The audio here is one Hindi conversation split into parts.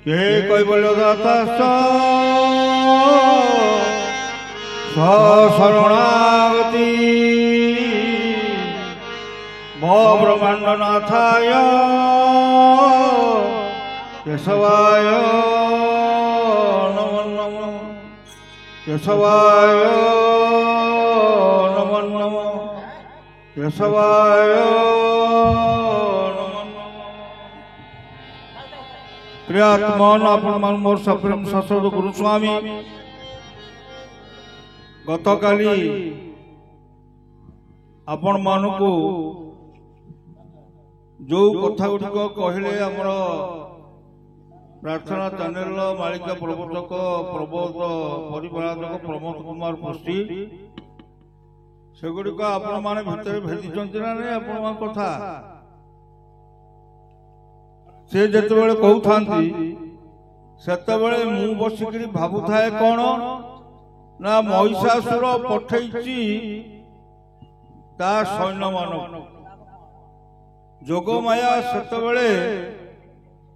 के कैबल्य दाता शरणागति ब्रह्मांडनाथाय केशवाय नमो नमः केशवाय नमो नमः केशवाय नमो नमः। प्रियात्मन आपण मोर सप्रेम ससुर गुरुस्वामी गतकाली आपण मानकु जो कथा गुड़िक कहले आमर प्रार्थना चैनल मालिका प्रवर्तक प्रबोध परिवारक प्रमोद कुमार पृष्टि सेगुड़िक आपण माने भितर भेदी ना नहीं आपण कथा से जिते कहते सेतबेले मु बसिक भावुए कौन ना महिषासुर पठेची ता सैन्य मानव जोगमाया सेतबेले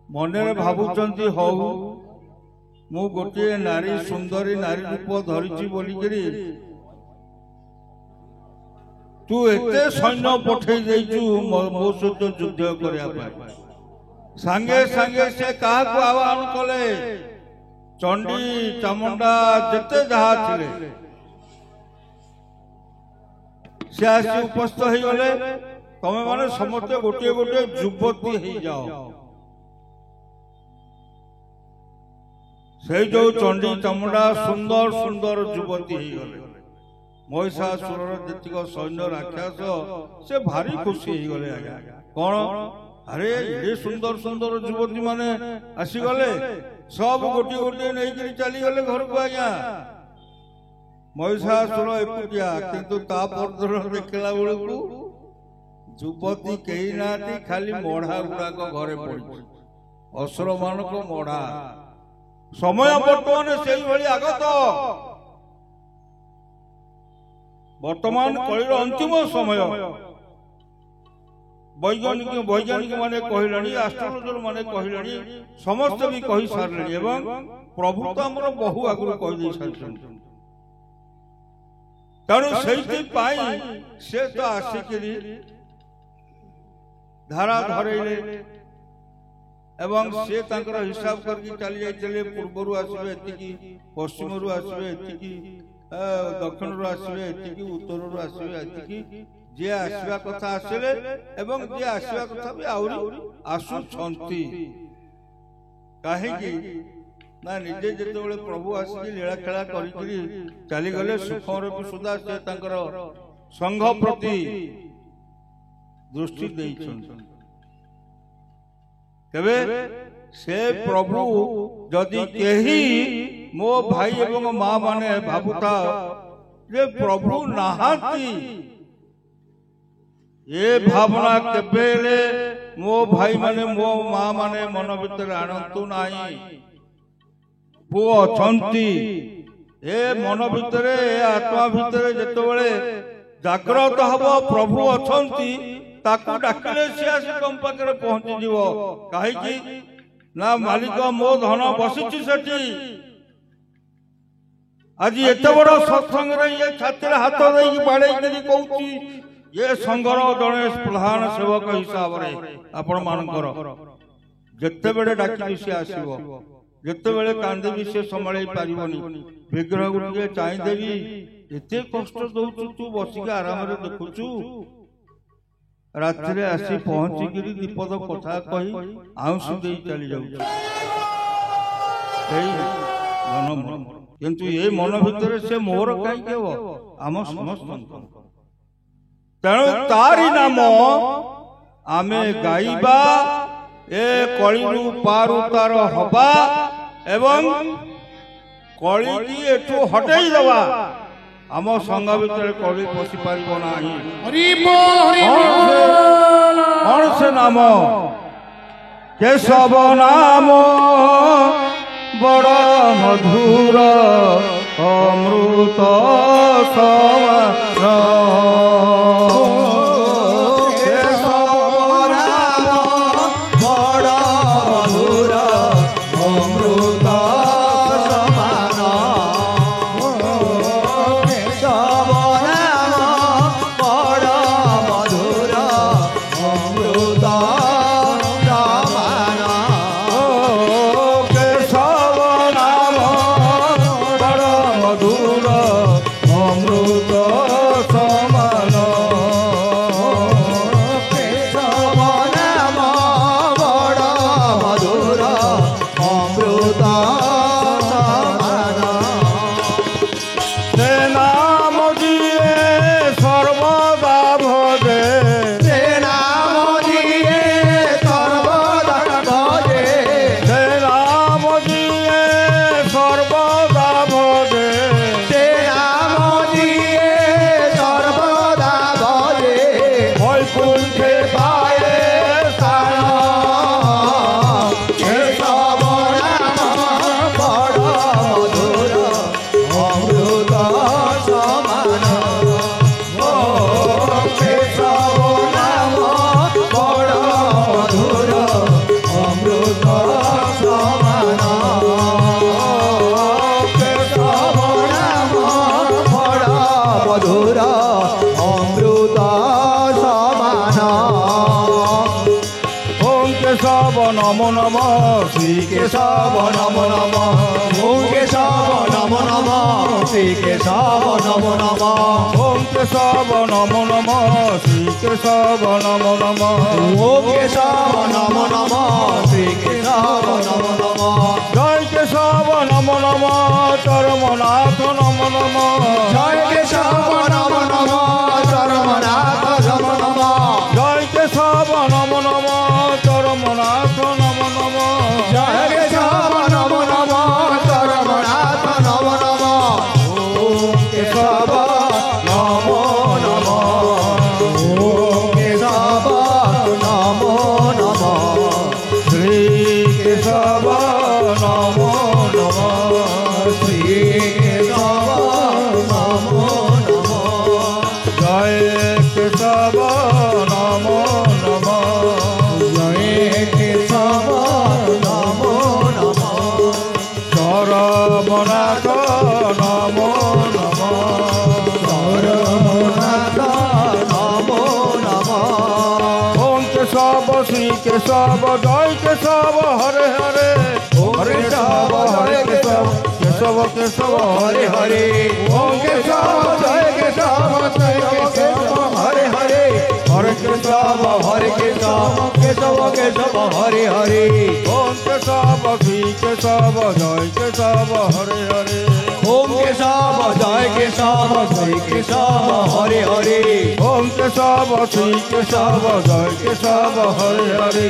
मनरे भावुचंती हऊ मु गोटे नारी सुंदरी नारी रूप धरिची बोलिकरी तू एते सैन्य पठे देचु मो सहित युद्ध करबा सांगे सांगे से कहा को आह्वान कले चंडी चामुंडा जते जहा थिले से आसी उपस्थित हो गले तमे माने समस्त गोटे गोटे युवती हो जाओ से जो चंडी चामुंडा सुंदर सुंदर युवती हो गले महिषासुर जतिक सैन्य राक्षस से भारी खुशी हो गले आज्ञा कौन अरे ये सुंदर सुंदर युवती माने आसी गले सब गोटे गोटे नहीं चली गले घर को आज्ञा महिषासुर एकुटिया किंतु ता परदर देखला बेलू युवती कही ना खाली मढ़ा गुड़ाक घरे पड़ी असुर मानक मढ़ा समय बर्तमान से आगत वर्तमान कलिर अंतिम समय वैज्ञानिक माने कहले एस्ट्रोलॉजर माने कहले समस्त भी कही सारे एवं प्रभु तो आमर बहु आगु कही सारी तेणु से तो आसिक धारा धरैले एवं से हिसाब करके चली जाइए पूर्वर आसवे एतिकी पश्चिम आसवे एतिकी दक्षिण आसवे एतिकी उत्तर आसवे एतिकी जे आसवा कथा आसले एवं जे आसवा कथा भी आउरी आसुछंती काहेकि ना निजे जेतेबेले प्रभु आसी लीला खेला करी चली गले सुखर भी सुधा से तांकर संघ प्रति दृष्टि देबे से प्रभु जदि केही मो भाई एवं माँ माने भावुता जे प्रभु नाहाती ये भावना केबेले मो भाई माने मो माँ माने मन भीतर आणंतु नाही पुओ अछंती ए मन भीतर आत्मा भीतर जेतेबेले जागृत हबो प्रभु अछंती ताकू डाकिले से आसी तुम पाखे पहुंची जीव कहीं ना मालिक मो धन बसी सेठी आज एत बड़ सत्संग ये छाती हाथ दे बाड़े कहूँ ये संघर जड़े प्रधान सेवक हिसाब से आपण मानकर जिते बड़े डाकिली सी आसो जिते बड़े कांदी से संभाई पारनी विग्रह गुड़े चाहिदेवी एत कष्ट दौचु तू बसिक आराम देखुचु रात्रि आसी पहुंचिक दीपद कथा कही आउसी दे चली जाऊ किंतु ये मन भीतर से मोर कहीं आम समस्त तेणु तारी नाम आमे गाइबा ए कलिरु पारु तार हबा एवं कली की एठू हटाई दवा आम संघ भीतर कली पशि पार कौन से नाम केशव नाम बड़ मधुर अमृत समान केशव नाम बड़ मधुर কেশব নমো নমঃ শ্রী কেশব নমো নমঃ ওম কেশব নমো নমঃ শ্রী কেশব নমো নমঃ ওম কেশব নমো নমঃ শ্রী কেশব নমো নমঃ ওম কেশব নমো নমঃ শ্রী কেশব নমো নমঃ জয় কেশব নমো নমঃ চরমনাথ নমো নমঃ জয় কেশব নমো নমঃ চরমনাথ নমো নমঃ জয় কেশব নমো নমঃ চরমনাথ নমো নমঃ জয় কেশব নমো নমঃ চরমনাথ নমো নমঃ ওম কেশব নমো নমঃ ওম কেশব নমো নমঃ শ্রী কেশব নমো নমঃ শ্রী কেশব নমো নমঃ জয় কেশব নমো নমঃ জয় কেশব নমো নমঃ চরমনাথ নমো নমঃ চরমনাথ নমো নমঃ ওম কেশব শ্রী কেশব জয় কেশব হরে হরে হরে কেশব হরে কেশব কেশব কেশব হরে হরে ওম কেশব জয় কেশব জয় কেশব হরে হরে হরে কেশব হরে কেশব কেশব কেশব হরে হরে ওম কেশব শ্রী কেশব জয় কেশব হরে হরে ওম কেশব জয় কেশব জয় কেশব হরে হরে ওম কেশব শ্রী কেশব জয় কেশব হরে হরে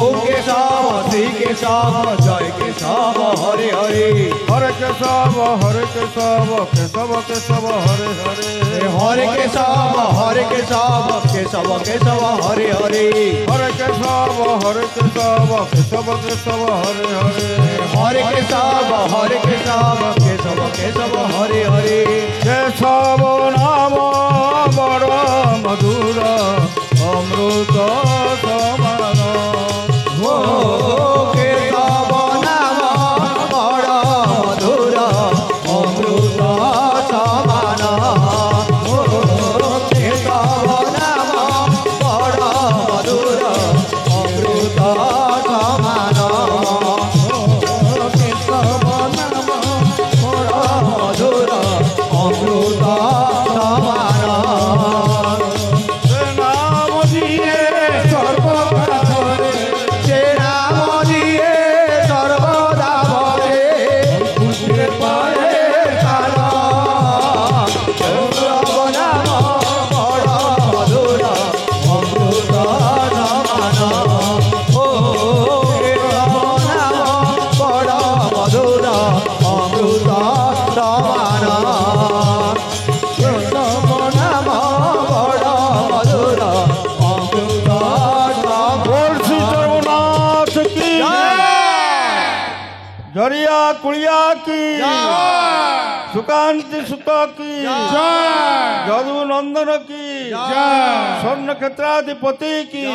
ওম কেশব শ্রী কেশব জয় কেশব হরে হরে হরে কেশব হরে কেশব কেশব কেশব হরে হরে হরে কেশব হরে কেশব কেশব কেশব হরে হরে হরে কেশব হরে কেশব কেশব কেশব হরে হরে হরে কেশব হরে কেশব কেশব কেশব হরে হরে কেশব নাম বড় মধুর অমৃত সমান ও কেশব নাম বড় মধুর অমৃত সমান ও কেশব নাম বড় মধুর অমৃত সমান কেশব নাম বড় মধুর অমৃত সমান সে নাম দিয়ে সর্বপ্রথমে সে নাম দিয়ে সর্বদা ভরে পুষ্পে পায়ে কাল নাম বড় মধুর অমৃত সমান ও নাম বড় মধুর অমৃত সমান কেশব নাম বড় মধুর অমৃত बोल श्री सर्वनाथ की जरिया कुड़िया की सुकांति सुत की जदु नंदन की स्वर्ण क्षेत्राधिपति की